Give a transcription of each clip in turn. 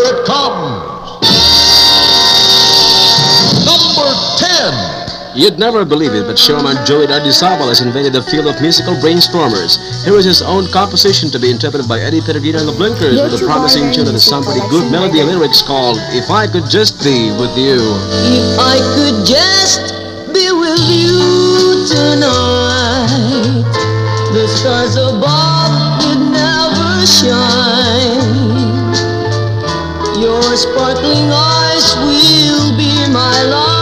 here it comes. Number 10. You'd never believe it, but showman Joey Ardizabal has invaded the field of musical brainstormers. Here is his own composition to be interpreted by Eddie Peregrino and the Blinkers with a promising tune of some pretty good melody and lyrics called If I Could Just Be With You. If I could just be with you tonight, the stars above would never shine. Your sparkling eyes will be my light.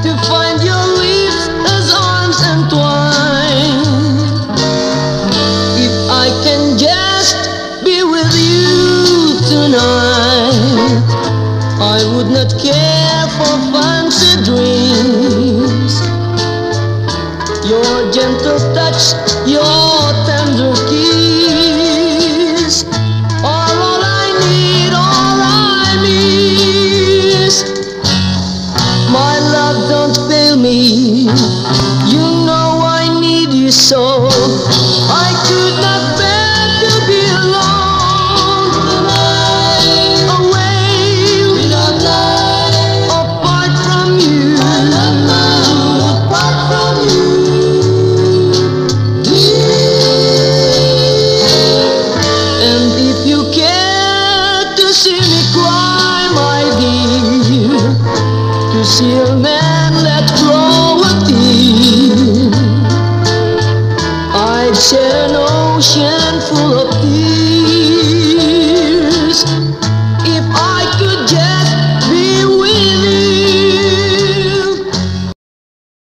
To find your lips as arms entwined. If I can just be with you tonight, I would not care for fancy dreams. Your gentle touch, your tender kiss are all I need, all I miss. My love, don't fail me. You know I need you so. I could not bear to be alone tonight, away without light, apart from you. I love my love apart from you. And if you care to see me cry, my dear, to see